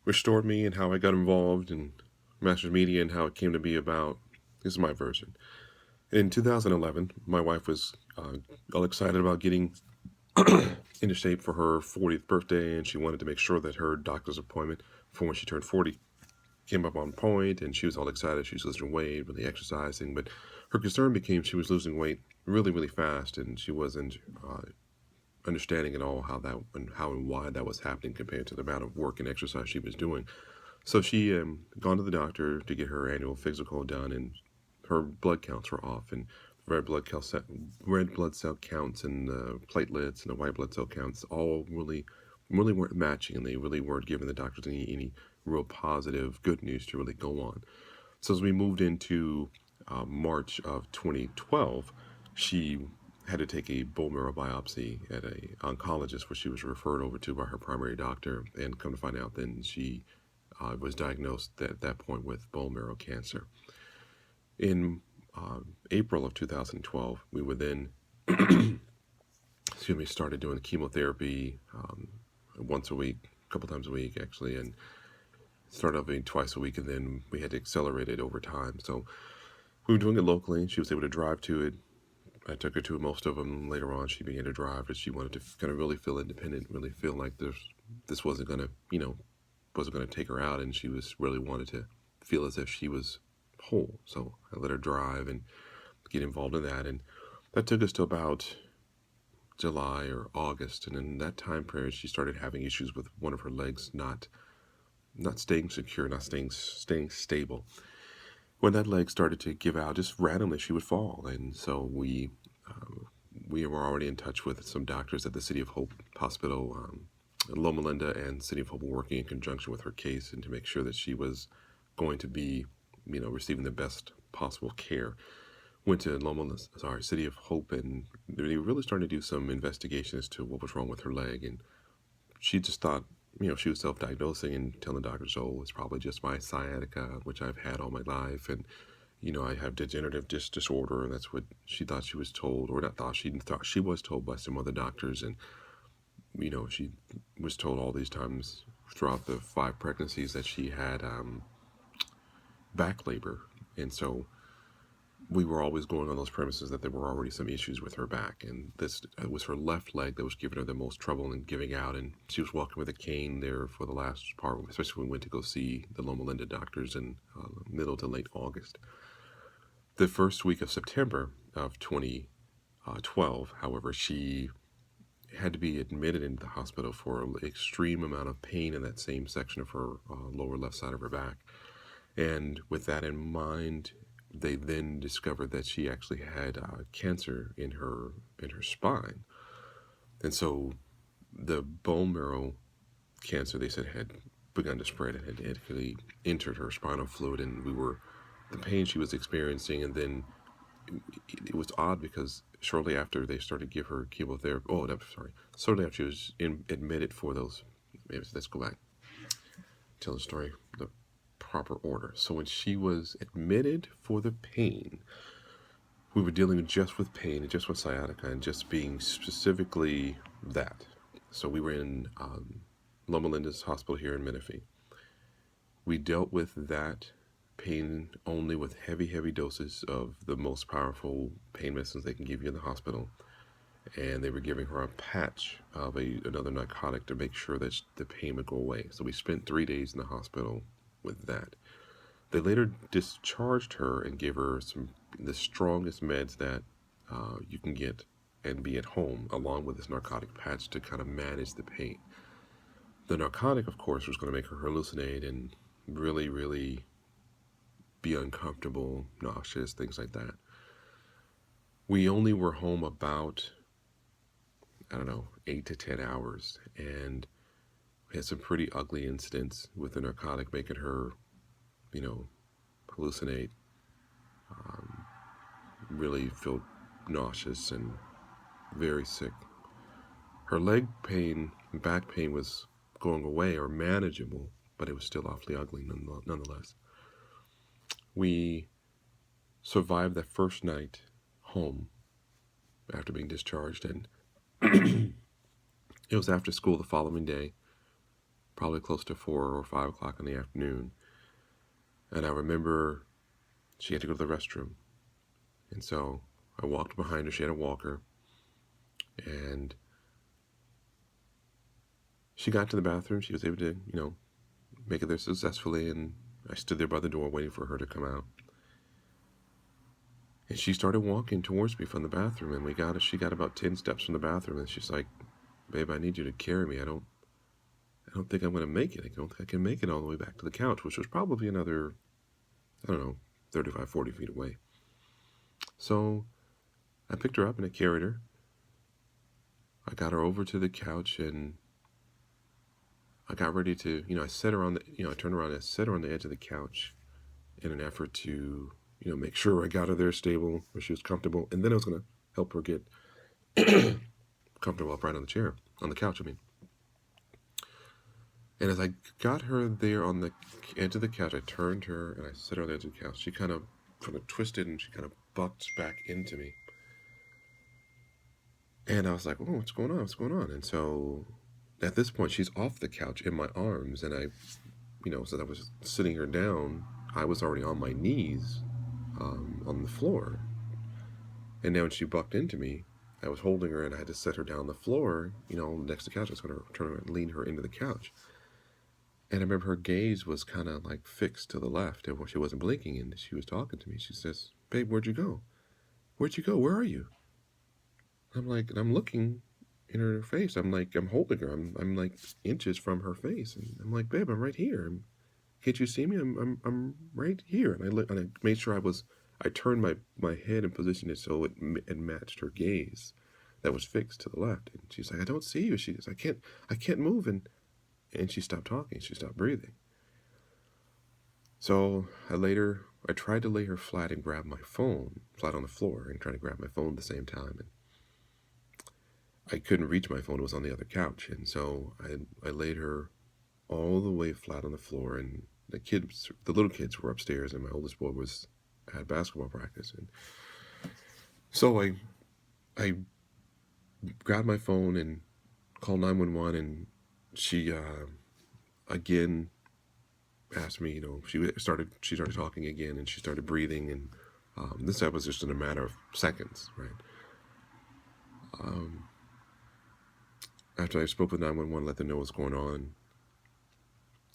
restored me and how I got involved in Masters Media and how it came to be about. This is my version. In 2011, my wife was all excited about getting into shape for her 40th birthday, and she wanted to make sure that her doctor's appointment for when she turned 40 came up on point, and she was all excited. She was losing weight, really exercising, but her concern became she was losing weight really, really fast, and she wasn't understanding at all how and why that was happening compared to the amount of work and exercise she was doing. So she gone to the doctor to get her annual physical done, and her blood counts were off, and red blood cell counts and the platelets and the white blood cell counts all really weren't matching, and they really weren't giving the doctors any real positive good news to really go on. So as we moved into March of 2012, she had to take a bone marrow biopsy at a oncologist, where she was referred over to by her primary doctor, and come to find out, then she was diagnosed at that point with bone marrow cancer. In April of 2012, we were then, started doing chemotherapy once a week, a couple times a week actually, and started off being twice a week, and then we had to accelerate it over time. So we were doing it locally. She was able to drive to it. I took her to most of them. Later on, she began to drive, but she wanted to kind of really feel independent, really feel like this wasn't gonna, wasn't gonna take her out, and she was really wanted to feel as if she was whole. So I let her drive and get involved in that, and that took us to about July or August, and in that time period, she started having issues with one of her legs not staying secure, not staying stable. When that leg started to give out, just randomly, she would fall, and so we were already in touch with some doctors at the City of Hope Hospital, Loma Linda, and City of Hope were working in conjunction with her case, and to make sure that she was going to be, receiving the best possible care. Went to City of Hope, and they were really starting to do some investigation as to what was wrong with her leg, and she just thought, she was self-diagnosing and telling doctors, oh, it's probably just my sciatica, which I've had all my life, and I have degenerative disc disorder, and that's what she thought she was told, or not thought, she was told by some other doctors, and she was told all these times throughout the 5 pregnancies that she had back labor, and so we were always going on those premises that there were already some issues with her back, and this was her left leg that was giving her the most trouble and giving out, and she was walking with a cane there for the last part, especially when we went to go see the Loma Linda doctors in middle to late August. The first week of September of 2012, however, she had to be admitted into the hospital for an extreme amount of pain in that same section of her lower left side of her back. And with that in mind, they then discovered that she actually had cancer in her spine. And so the bone marrow cancer, they said, had begun to spread and had actually entered her spinal fluid, and the pain she was experiencing, and then it was odd because shortly after they started to give her chemotherapy, shortly after she was admitted for those, maybe let's go back, tell the story, the proper order. So when she was admitted for the pain, we were dealing just with pain and just with sciatica and just being specifically that. So we were in Loma Linda's hospital here in Menifee. We dealt with that pain only with heavy doses of the most powerful pain medicines they can give you in the hospital. And they were giving her a patch of another narcotic to make sure that the pain would go away. So we spent 3 days in the hospital with that. They later discharged her and gave her the strongest meds that you can get and be at home, along with this narcotic patch to kind of manage the pain. The narcotic, of course, was going to make her hallucinate and really, really be uncomfortable, nauseous, things like that. We only were home about, 8 to 10 hours, and we had some pretty ugly incidents with the narcotic, making her, hallucinate, really feel nauseous and very sick. Her leg pain and back pain was going away or manageable, but it was still awfully ugly nonetheless. We survived that first night home after being discharged, and it was after school the following day, probably close to 4 or 5 o'clock in the afternoon. And I remember she had to go to the restroom. And so I walked behind her. She had a walker. And she got to the bathroom. She was able to, make it there successfully. And I stood there by the door waiting for her to come out. And she started walking towards me from the bathroom. And she got about 10 steps from the bathroom. And she's like, babe, I need you to carry me. I don't think I'm going to make it. I don't think I can make it all the way back to the couch, which was probably another, 35, 40 feet away. So I picked her up and I carried her. I got her over to the couch and I got ready to, I set her on I turned around and I set her on the edge of the couch in an effort to, make sure I got her there stable, where she was comfortable. And then I was going to help her get comfortable upright on the couch, I mean. And as I got her there on the edge of the couch, I turned her and I set her on the edge of the couch. She kind of twisted and she kind of bucked back into me. And I was like, oh, what's going on? What's going on? And so at this point, she's off the couch in my arms. And I, as I was sitting her down, I was already on my knees on the floor. And now when she bucked into me, I was holding her and I had to set her down on the floor, next to the couch. I was going to turn her and lean her into the couch. And I remember her gaze was kind of like fixed to the left, and she wasn't blinking, and she was talking to me. She says, babe, where'd you go? Where'd you go? Where are you? I'm like, and I'm looking in her face. I'm like, I'm holding her. I'm like inches from her face. And I'm like, babe, I'm right here. Can't you see me? I'm right here. And I made sure I turned my head and positioned it so it matched her gaze that was fixed to the left. And she's like, I don't see you. She goes, I can't move. And she stopped talking. She stopped breathing. So I tried to lay her flat and grab my phone, flat on the floor, and try to grab my phone at the same time. And I couldn't reach my phone. It was on the other couch. And so I laid her all the way flat on the floor. And the little kids were upstairs, and my oldest boy had basketball practice. And so I grabbed my phone and called 911, and she again asked me, she started talking again, and she started breathing, and this was just in a matter of seconds, right? After I spoke with 911, let them know what's going on,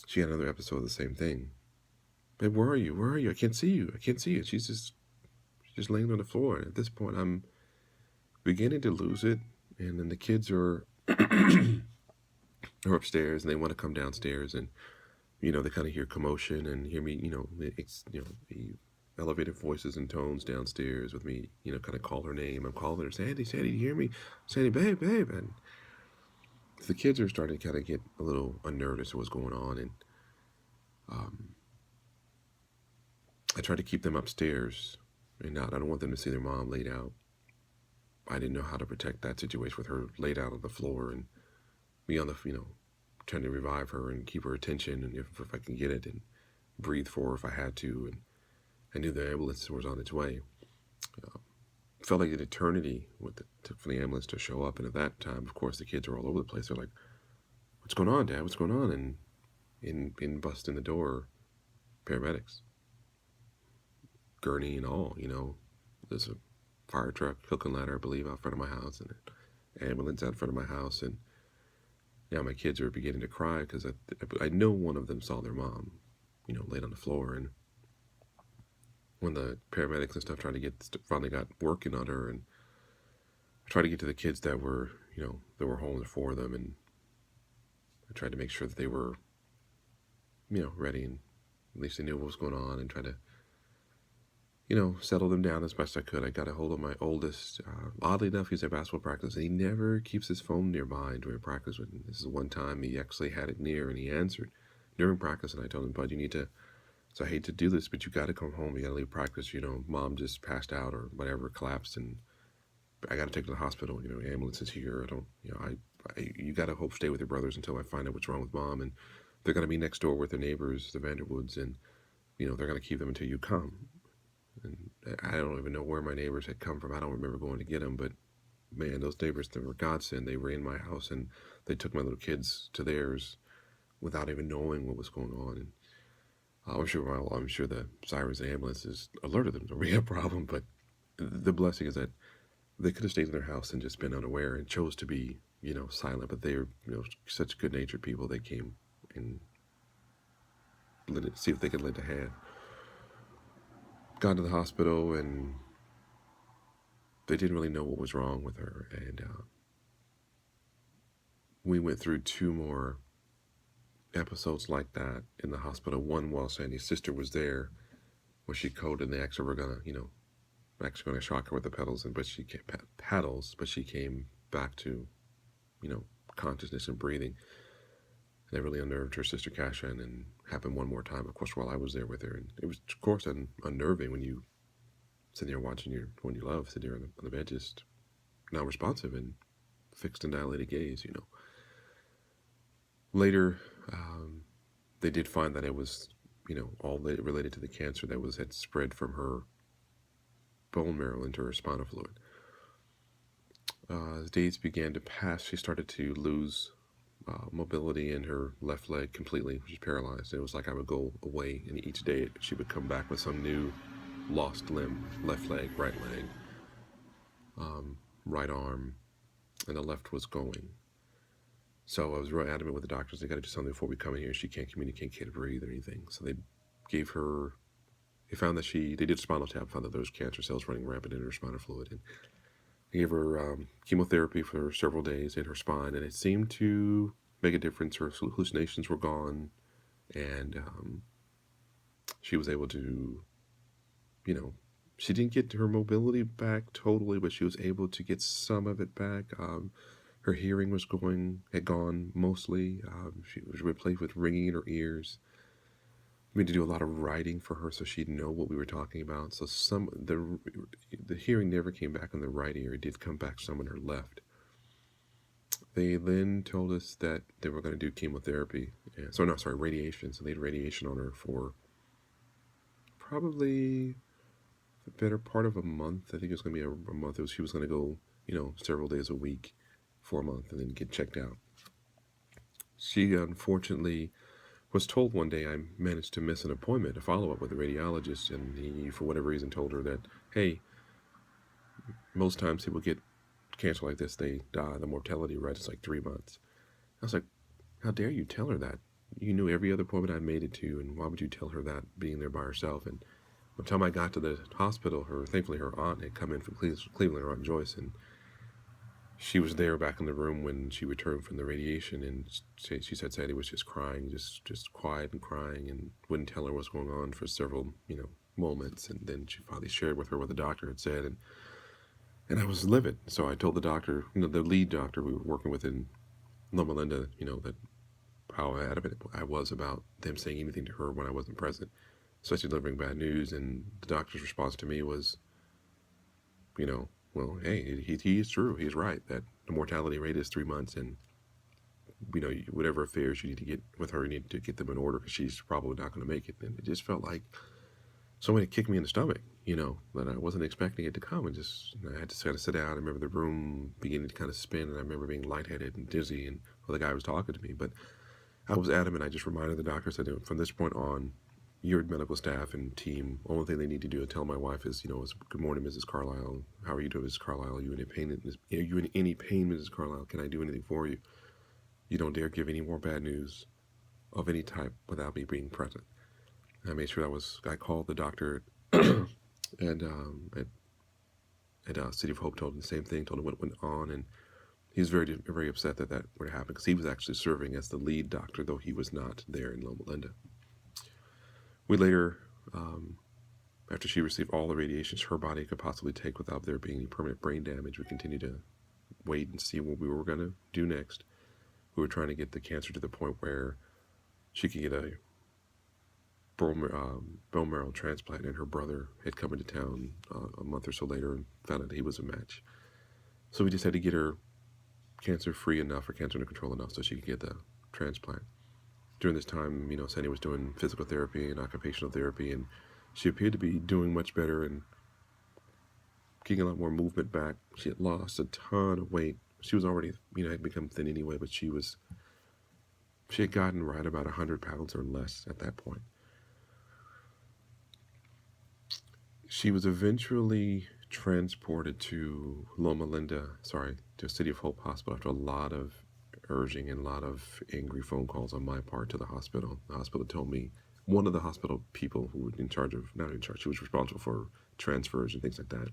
she had another episode of the same thing. Babe, where are you? Where are you? I can't see you. I can't see you. She's just laying on the floor. And at this point, I'm beginning to lose it, and then the kids are upstairs, and they want to come downstairs, and they kind of hear commotion and hear me, the elevated voices and tones downstairs with me, kind of call her name. I'm calling her, Sandy, do you hear me? Sandy, babe. And the kids are starting to kind of get a little unnerved as to what's going on. And I try to keep them upstairs and I don't want them to see their mom laid out. I didn't know how to protect that situation with her laid out on the floor and me on the, trying to revive her and keep her attention, and if I can get it, and breathe for her if I had to. And I knew the ambulance was on its way. Felt like an eternity for the ambulance to show up. And at that time, of course, the kids are all over the place. They're like, what's going on, Dad? What's going on? And in busting the door, paramedics, gurney and all, there's a fire truck, hook and ladder, I believe, out front of my house, and an ambulance out front of my house. And now my kids are beginning to cry because I know one of them saw their mom, laid on the floor. And when the paramedics and stuff finally got working on her, and I tried to get to the kids that were home for them, and I tried to make sure that they were, ready, and at least they knew what was going on, and try to, settle them down as best I could. I got a hold of my oldest. Oddly enough, he's at basketball practice, and he never keeps his phone nearby during practice. This is one time he actually had it near, and he answered during practice, and I told him, bud, you need to, so I hate to do this, but you got to come home. You got to leave practice. Mom just passed out or whatever, collapsed, and I got to take her to the hospital. Ambulance is here. You got to stay with your brothers until I find out what's wrong with Mom. And they're going to be next door with their neighbors, the Vanderwoods, and, they're going to keep them until you come. And I don't even know where my neighbors had come from. I don't remember going to get them, but man, those neighbors, they were godsend. They ran my house and they took my little kids to theirs without even knowing what was going on. And I'm sure the sirens and ambulances alerted them to be a problem, but the blessing is that they could have stayed in their house and just been unaware and chose to be, silent. But they are, such good-natured people. They came and see if they could lend a hand. Got to the hospital, and they didn't really know what was wrong with her. And we went through two more episodes like that in the hospital. One while Sandy's sister was there, where she coded, and they actually were gonna, actually gonna shock her with the pedals, but she came back to, you know, consciousness and breathing. And it really unnerved her sister Kasha, and happened one more time, of course, while I was there with her. And it was, of course, unnerving when you sit there watching your one you love sit there on the bed, just not responsive and fixed and dilated gaze. Later, they did find that it was, all related to the cancer that had spread from her bone marrow into her spinal fluid. As days began to pass, she started to lose mobility in her left leg completely. She was paralyzed. It was like I would go away, and each day she would come back with some new lost limb: left leg, right arm, and the left was going. So I was real adamant with the doctors. They got to do something before we come in here. She can't communicate, can't breathe or anything. So they gave her. They found that they did spinal tap, found that there was cancer cells running rampant in her spinal fluid, and they gave her chemotherapy for several days in her spine, and it seemed to make a difference. Her hallucinations were gone, and she was able to, she didn't get her mobility back totally, but she was able to get some of it back. Her hearing had gone mostly. She was replaced with ringing in her ears. We had to do a lot of writing for her so she'd know what we were talking about. So the hearing never came back on the right ear. It did come back some on her left. They then told us that they were going to do chemotherapy. Radiation. So they had radiation on her for probably the better part of a month. I think it was going to be a month. She was going to go, several days a week for a month and then get checked out. She unfortunately was told one day I managed to miss an appointment, a follow-up with a radiologist, and he, for whatever reason, told her that, hey, most times people get cancer like this, they die. The mortality rate is like 3 months. I was like, how dare you tell her that? You knew every other appointment I made it to, and why would you tell her that, being there by herself? And by the time I got to the hospital, thankfully her aunt had come in from Cleveland, her Aunt Joyce, and she was there back in the room when she returned from the radiation, and she said Sadie was just crying, just quiet and crying, and wouldn't tell her what's going on for several, moments. And then she finally shared with her what the doctor had said, and I was livid. So I told the doctor, the lead doctor we were working with in Loma Linda, that how adamant I was about them saying anything to her when I wasn't present, especially delivering bad news. And the doctor's response to me was, well, hey, he is true. He's right that the mortality rate is 3 months, and whatever affairs you need to get with her, you need to get them in order because she's probably not going to make it. And it just felt like somebody kicked me in the stomach, that I wasn't expecting it to come, and I had to kind of sit down. I remember the room beginning to kind of spin, and I remember being lightheaded and dizzy, and the guy was talking to me, but I was adamant. I just reminded the doctor, said, from this point on, your medical staff and team, only thing they need to do is tell my wife is, good morning, Mrs. Carlisle. How are you doing, Mrs. Carlisle? Are you in any pain? Are you in any pain, Mrs. Carlisle? Can I do anything for you? You don't dare give any more bad news of any type without me being present. And I made sure I called the doctor and at City of Hope, told him the same thing, told him what went on, and he was very, very upset that would happen, because he was actually serving as the lead doctor, though he was not there in Loma Linda. We later, after she received all the radiations her body could possibly take without there being any permanent brain damage, we continued to wait and see what we were going to do next. We were trying to get the cancer to the point where she could get a bone marrow transplant, and her brother had come into town a month or so later and found out he was a match. So we just had to get her cancer-free enough, or cancer under control enough, so she could get the transplant. During this time, Sandy was doing physical therapy and occupational therapy, and she appeared to be doing much better and getting a lot more movement back. She had lost a ton of weight. She was already, had become thin anyway, but she was She had gotten right about 100 pounds or less at that point. She was eventually transported to to City of Hope Hospital after a lot of urging and a lot of angry phone calls on my part to the hospital. The hospital told me, one of the hospital people who was in charge of, not in charge, she was responsible for transfers and things like that.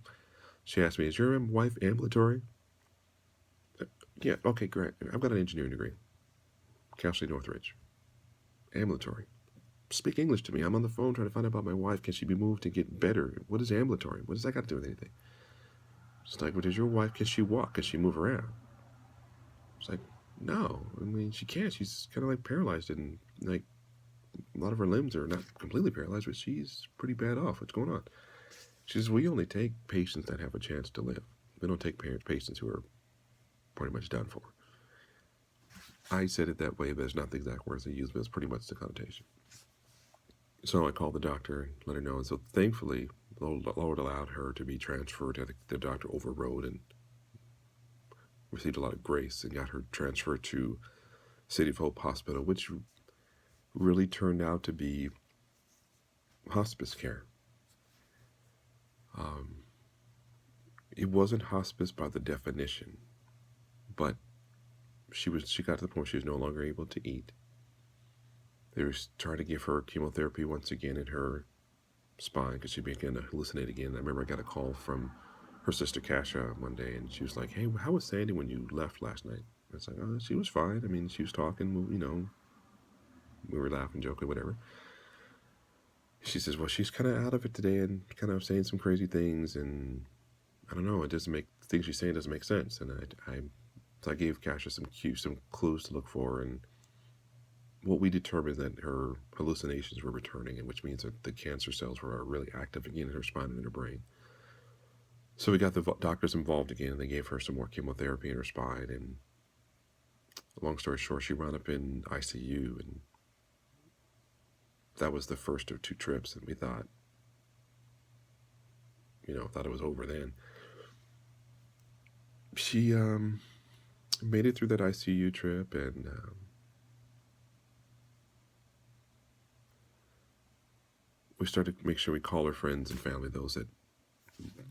She asked me, "Is your wife ambulatory?" Yeah, okay, great. I've got an engineering degree. Castle Northridge. Ambulatory. Speak English to me. I'm on the phone trying to find out about my wife. Can she be moved to get better? What is ambulatory? What does that got to do with anything? It's like, well, does your wife, can she walk? Can she move around? It's like, no. I mean, she can't. She's kind of like paralyzed, and like a lot of her limbs are not completely paralyzed, but she's pretty bad off. What's going on? She says, we only take patients that have a chance to live. We don't take patients who are pretty much done for. I said it that way, but it's not the exact words I used, but it's pretty much the connotation. So I called the doctor and let her know. And so thankfully, the Lord allowed her to be transferred. The doctor overrode and received a lot of grace and got her transferred to City of Hope Hospital, which really turned out to be hospice care. It wasn't hospice by the definition, but she got to the point she was no longer able to eat. They were trying to give her chemotherapy once again in her spine because she began to hallucinate again. I remember I got a call from her sister Kasha one day, and she was like, "Hey, how was Sandy when you left last night?" I was like, "Oh, she was fine. I mean, she was talking, we were laughing, joking, whatever." She says, "Well, she's kind of out of it today and kind of saying some crazy things, and I don't know, the things she's saying doesn't make sense." And so I gave Kasha some clues to look for, and what we determined that her hallucinations were returning, and which means that the cancer cells were really active again in her spine and in her brain. So we got the doctors involved again, and they gave her some more chemotherapy in her spine. And long story short, she wound up in ICU, and that was the first of 2 trips. And we thought it was over then. She made it through that ICU trip, and we started to make sure we call her friends and family, those that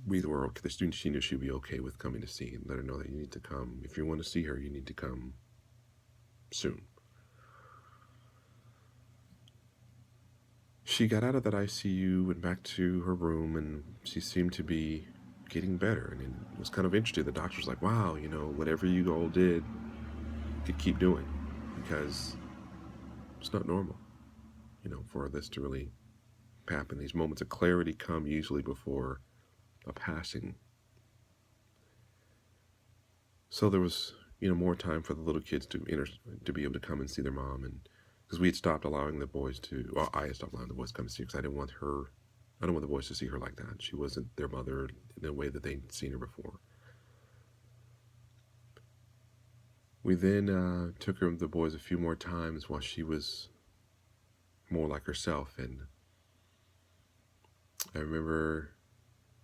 we were okay. She knew she'd be okay with coming to see, and let her know that you need to come. If you want to see her, you need to come soon. She got out of that ICU, went back to her room, and she seemed to be getting better. And it was kind of interesting. The doctor was like, "Wow, whatever you all did, you could keep doing, because it's not normal, for this to really happen. These moments of clarity come usually before a passing." So there was, more time for the little kids to be able to come and see their mom, and because we had stopped allowing the boys to, well, I had stopped allowing the boys to come and see her because I don't want the boys to see her like that. She wasn't their mother in a way that they'd seen her before. We then took the boys a few more times while she was more like herself, and I remember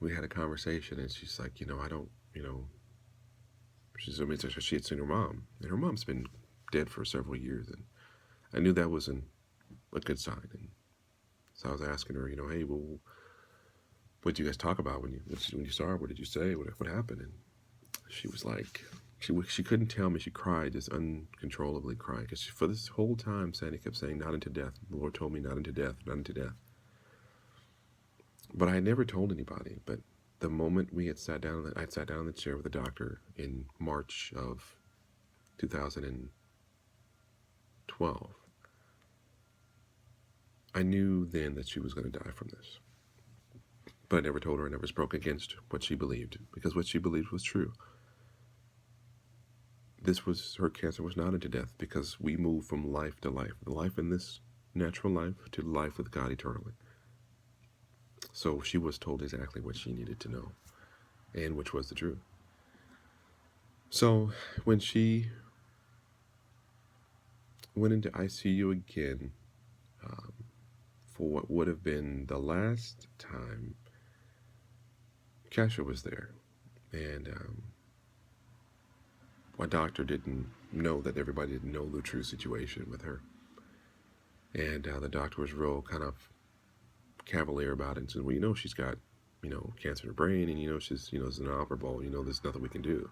we had a conversation, and she's like, I don't, she had seen her mom, and her mom's been dead for several years, and I knew that wasn't a good sign. And so I was asking her, "Hey, well, what did you guys talk about when you saw her? What did you say? What happened?" And she was like, she couldn't tell me. She cried, just uncontrollably crying, because for this whole time, Sandy kept saying, "Not into death." The Lord told me, "Not into death, not into death." But I had never told anybody. But the moment I'd sat down in the chair with the doctor in March of 2012, I knew then that she was going to die from this. But I never told her. I never spoke against what she believed, because what she believed was true. Her cancer was not into death, because we move from life to life, the life in this natural life to life with God eternally. So she was told exactly what she needed to know, and which was the truth. So when she went into ICU again, for what would have been the last time, Kasha was there, and my doctor didn't know that everybody didn't know the true situation with her. And the doctor was real kind of cavalier about it and said, well, she's got, cancer in her brain, and, she's, it's inoperable, there's nothing we can do.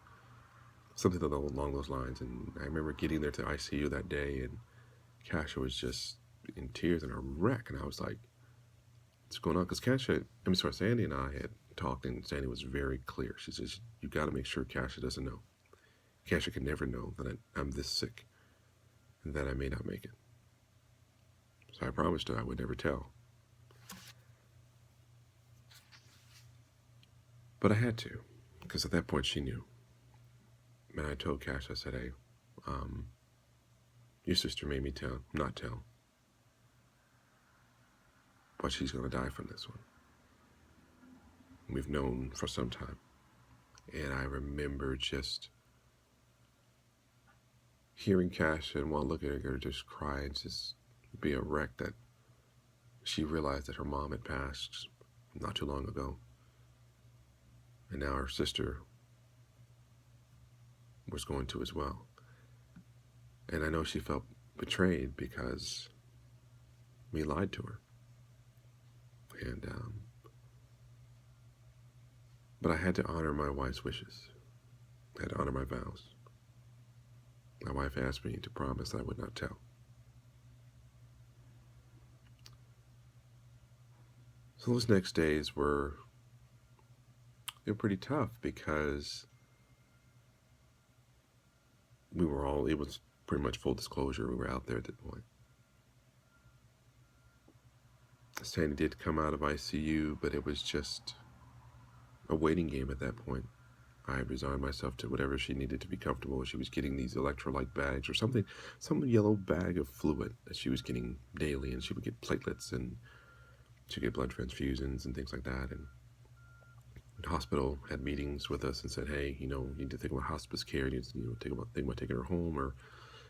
Something along those lines. And I remember getting there to the ICU that day, and Kasha was just in tears and a wreck. And I was like, what's going on? Because Sandy and I had talked, and Sandy was very clear. She says, you got to make sure Kasha doesn't know. Kasha can never know that I'm this sick and that I may not make it. So I promised her I would never tell. But I had to, because at that point she knew. And I told Kasha, I said, hey, your sister made me not tell. But she's going to die from this one. We've known for some time. And I remember just hearing Kasha and while looking at her just cry and just be a wreck that she realized that her mom had passed not too long ago. And now her sister was going to as well. And I know she felt betrayed because we lied to her. And but I had to honor my wife's wishes. I had to honor my vows. My wife asked me to promise I would not tell. So those next days were pretty tough because it was pretty much full disclosure. We were out there at that point. Sandy did come out of ICU, but it was just a waiting game at that point. I resigned myself to whatever she needed to be comfortable. She was getting these electrolyte bags or something, some yellow bag of fluid that she was getting daily, and she would get platelets and she'd get blood transfusions and things like that. And the hospital had meetings with us and said, hey, you need to think about hospice care. You need to think about taking her home or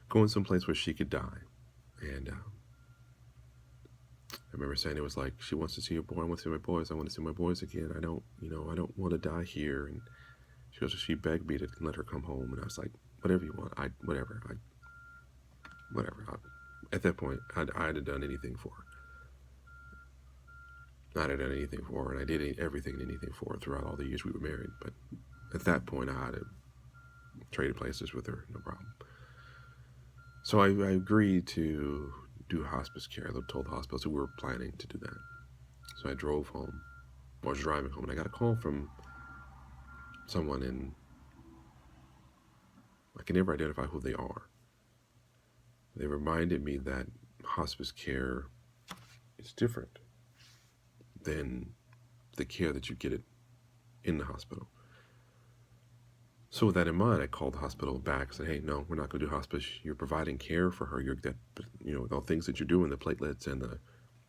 going someplace where she could die. And I remember saying, it was like, she wants to see her boy. I want to see my boys. I want to see my boys again. I don't want to die here. And she begged me to let her come home. And I was like, whatever you want. Whatever. At that point, I had done anything for her. I had done anything for her, and I did everything and anything for her throughout all the years we were married. But at that point, I had traded places with her, no problem. So I agreed to do hospice care. I told the hospital, so we were planning to do that. So I drove home. I was driving home, and I got a call from someone, and I can never identify who they are. They reminded me that hospice care is different than the care that you get in the hospital. So with that in mind, I called the hospital back and said, hey, no, we're not going to do hospice. You're providing care for her. All things that you're doing, the platelets and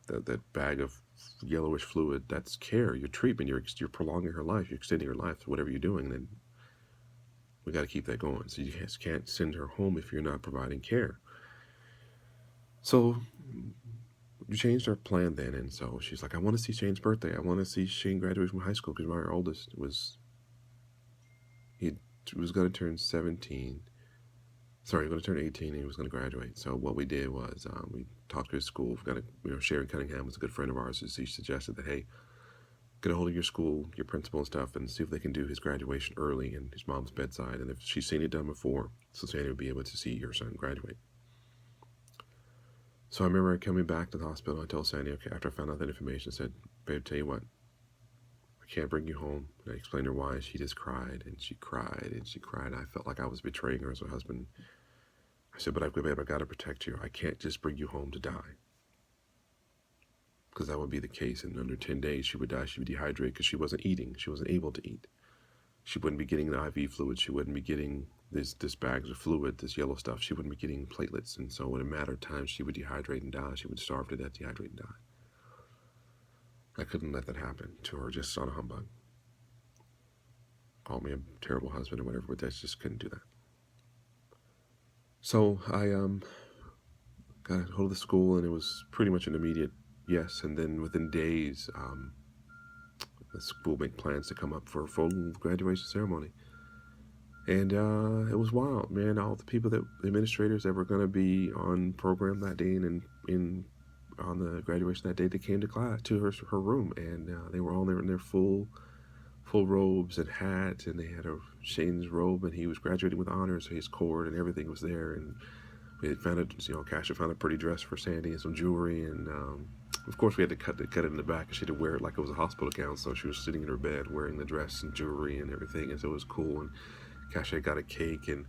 that bag of yellowish fluid, that's care. Your treatment, you're prolonging her life. You're extending her life to whatever you're doing. And then we got to keep that going. So you just can't send her home if you're not providing care. So we changed our plan then. And so she's like, I want to see Shane's birthday. I want to see Shane graduate from high school, because my oldest he was going to turn 17. Sorry, he was going to turn 18, and he was going to graduate. So what we did was we talked to his school. Sherry Cunningham was a good friend of ours. So she suggested that, hey, get a hold of your school, your principal and stuff, and see if they can do his graduation early in his mom's bedside. And if she's seen it done before, so Sandy would be able to see your son graduate. So I remember coming back to the hospital. I told Sandy, okay, after I found out that information, I said, babe, tell you what, I can't bring you home. And I explained to her why. She just cried, and she cried, and she cried. I felt like I was betraying her as a husband. I said, but babe, I got to protect you. I can't just bring you home to die. Because that would be the case. And under 10 days, she would die. She would dehydrate because she wasn't eating. She wasn't able to eat. She wouldn't be getting the IV fluid. She wouldn't be getting this bags of fluid, this yellow stuff. She wouldn't be getting platelets. And so in a matter of time, she would dehydrate and die. She would starve to death, dehydrate and die. I couldn't let that happen to her just on a humbug. Call me a terrible husband or whatever, but I just couldn't do that. So I got a hold of the school, and it was pretty much an immediate yes. And then within days, the school made plans to come up for a full graduation ceremony. And it was wild, man. All the people the administrators that were going to be on program that day and in on the graduation that day, they came to class to her room, and they were all there in their full robes and hats, and they had a Shane's robe, and he was graduating with honors, so his cord and everything was there, and we had found Kasha found a pretty dress for Sandy and some jewelry, and of course we had to cut it in the back, and she had to wear it like it was a hospital gown, so she was sitting in her bed wearing the dress and jewelry and everything, and so it was cool, and Kasha got a cake, and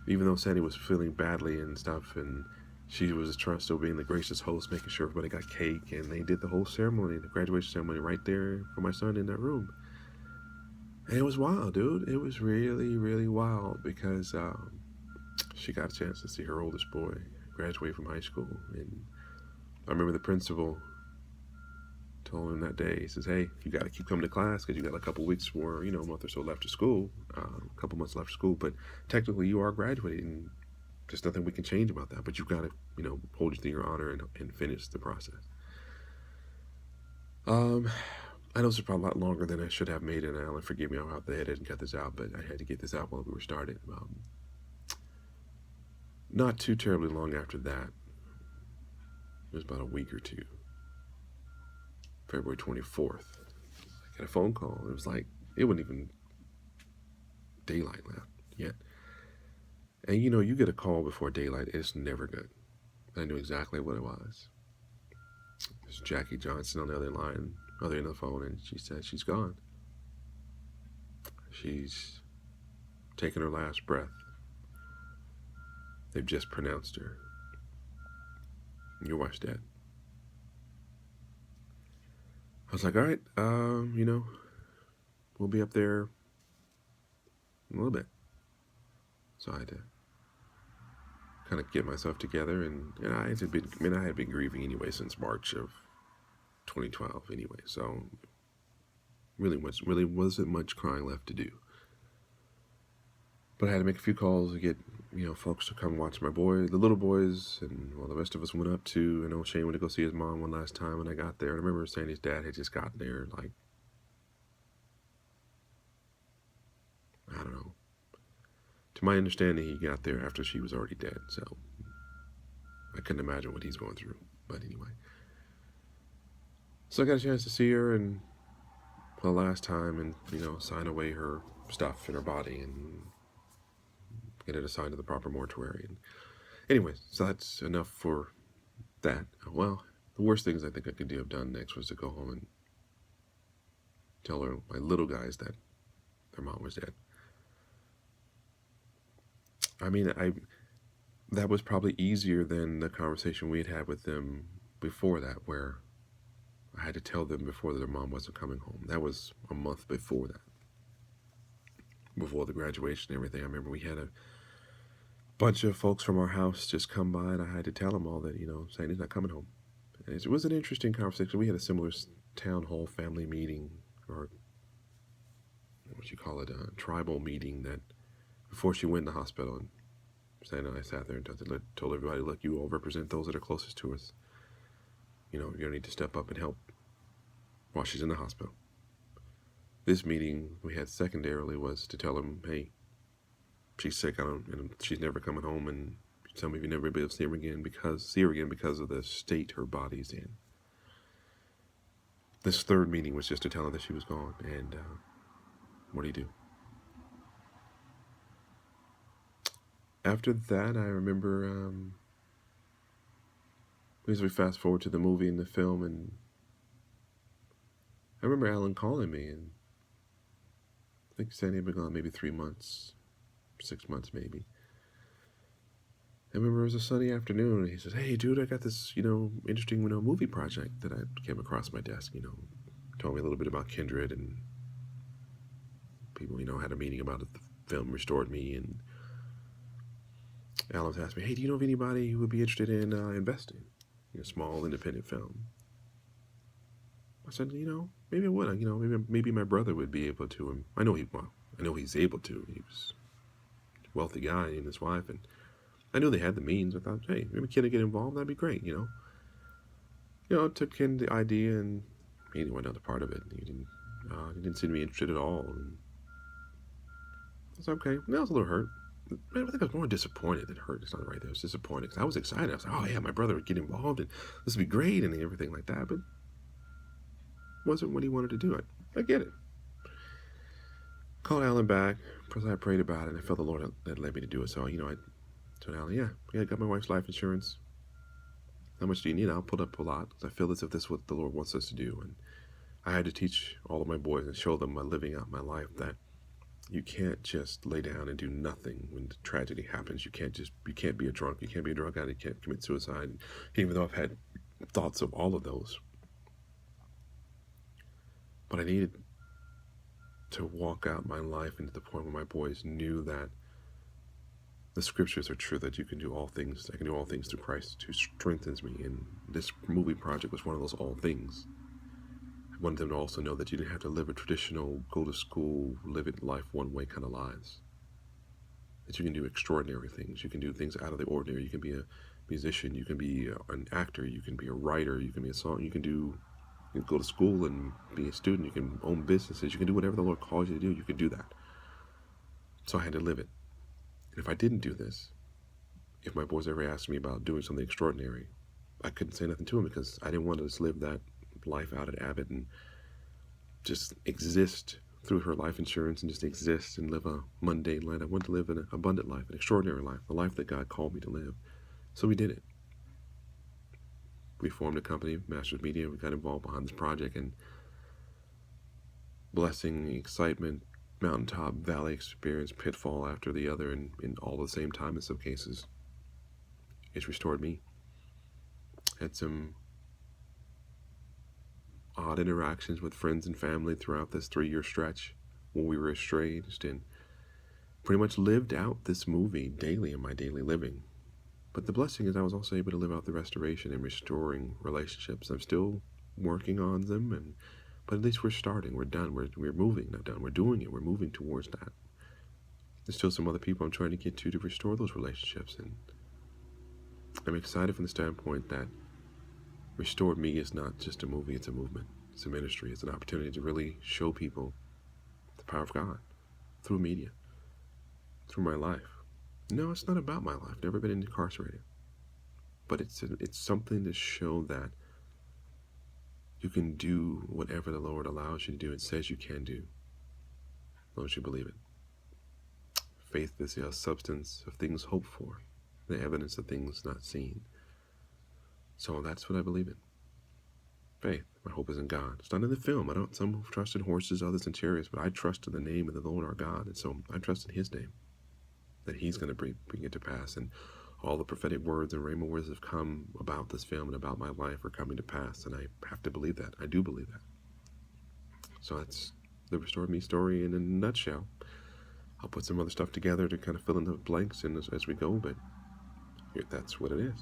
even though Sandy was feeling badly and stuff, and she was trying still being the gracious host, making sure everybody got cake, and they did the whole ceremony, the graduation ceremony, right there for my son in that room. And it was wild, dude. It was really, really wild because she got a chance to see her oldest boy graduate from high school. And I remember the principal told him that day, he says, hey, you got to keep coming to class because you got a couple weeks more, a month or so left of school, a couple months left of school. But technically you are graduating. There's nothing we can change about that. But you've got to, hold you to your honor and finish the process. I know this is probably a lot longer than I should have made it, and Alan, forgive me, I'll have to edit and cut this out, but I had to get this out while we were started. Not too terribly long after that, it was about a week or two, February 24th, I got a phone call. It was like, it wasn't even daylight left yet. And you get a call before daylight, it's never good. I knew exactly what it was. There's Jackie Johnson on the other end of the phone, and she said she's gone. She's taken her last breath. They've just pronounced her. Your wife's dead. I was like, all right, we'll be up there in a little bit. So I had to kind of get myself together, and I had been grieving anyway since March of 2012 anyway, so really wasn't much crying left to do. But I had to make a few calls to get folks to come watch my boy, the little boys, and the rest of us went up to. I know Shane went to go see his mom one last time when I got there. I remember saying his dad had just gotten there, like, I don't know. To my understanding, he got there after she was already dead, so I couldn't imagine what he's going through. But anyway, so I got a chance to see her and for the last time, and sign away her stuff in her body and get it assigned to the proper mortuary. And anyways, so that's enough for that. Well, the worst things I think I could have done next was to go home and tell my little guys that their mom was dead. I mean, that was probably easier than the conversation we had with them before that, where I had to tell them before that their mom wasn't coming home. That was a month before that, before the graduation and everything. I remember we had a bunch of folks from our house just come by, and I had to tell them all that, saying he's not coming home. And it was an interesting conversation. We had a similar town hall family meeting, or what you call it, a tribal meeting, that before she went in the hospital, and Sandy and I sat there and told everybody, look, you all represent those that are closest to us. You're going to need to step up and help while she's in the hospital. This meeting we had secondarily was to tell them, hey, she's sick, and she's never coming home, and some of you never be able to see her again because of the state her body's in. This third meeting was just to tell her that she was gone, and what do you do? After that, I remember, as we fast forward to the movie and the film, and I remember Alan calling me, and I think Sandy had been gone maybe 3 months, 6 months maybe. I remember it was a sunny afternoon, and he says, hey, dude, I got this, interesting, movie project that I came across my desk, told me a little bit about Kindred, and people, had a meeting about it. The film restored me, and Alan's asked me, hey, do you know of anybody who would be interested in investing in a small independent film? I said, maybe I would. Maybe my brother would be able to. And I know he's able to. He was a wealthy guy and his wife, and I knew they had the means. I thought, hey, maybe Ken would get involved. That'd be great, I took Ken the idea, and he didn't want another part of it. He didn't seem to be interested at all. And It's okay. I was a little hurt. I think I was more disappointed than hurt. It's not right there. I was disappointed because I was excited. I was like, oh yeah, my brother would get involved and this would be great and everything like that. But it wasn't what he wanted to do. I get it. Called Alan back. I prayed about it and I felt the Lord that led me to do it. So, I told Alan, yeah, I got my wife's life insurance. How much do you need? I'll put up a lot because I feel as if this is what the Lord wants us to do. And I had to teach all of my boys and show them by living out my life that you can't just lay down and do nothing when the tragedy happens. You can't be a drunk. You can't be a drug addict. You can't commit suicide. Even though I've had thoughts of all of those. But I needed to walk out my life into the point where my boys knew that the scriptures are true, that you can do all things. I can do all things through Christ who strengthens me. And this movie project was one of those all things. I wanted them to also know that you didn't have to live a traditional, go to school, live it life one way kind of lives. That you can do extraordinary things. You can do things out of the ordinary. You can be a musician. You can be an actor. You can be a writer. You can be a song. You can go to school and be a student. You can own businesses. You can do whatever the Lord calls you to do. You can do that. So I had to live it. And if I didn't do this, if my boys ever asked me about doing something extraordinary, I couldn't say nothing to them because I didn't want to just live that life out at Abbott and just exist through her life insurance and just exist and live a mundane life. I wanted to live an abundant life, an extraordinary life, a life that God called me to live. So we did it. We formed a company, Masters Media. We got involved behind this project, and blessing, excitement, mountaintop, valley experience, pitfall after the other, and in all at the same time in some cases. It's restored me. Had some odd interactions with friends and family throughout this 3-year stretch when we were estranged, and pretty much lived out this movie daily in my daily living. But the blessing is I was also able to live out the restoration and restoring relationships. I'm still working on them, but at least we're starting. We're done. We're moving, not done. We're doing it. We're moving towards that. There's still some other people I'm trying to get to restore those relationships, and I'm excited from the standpoint that Restored Me is not just a movie, it's a movement. It's a ministry. It's an opportunity to really show people the power of God through media, through my life. No, it's not about my life. Never been incarcerated. But it's something to show that you can do whatever the Lord allows you to do and says you can do, as long as you believe it. Faith is the substance of things hoped for, the evidence of things not seen. So that's what I believe in. Faith. My hope is in God. It's not in the film. Some trust in horses, others in chariots, but I trust in the name of the Lord our God. And so I trust in his name, that he's going to bring it to pass. And all the prophetic words and rhema words that have come about this film and about my life are coming to pass. And I have to believe that. I do believe that. So that's the Restored Me story in a nutshell. I'll put some other stuff together to kind of fill in the blanks as we go, but that's what it is.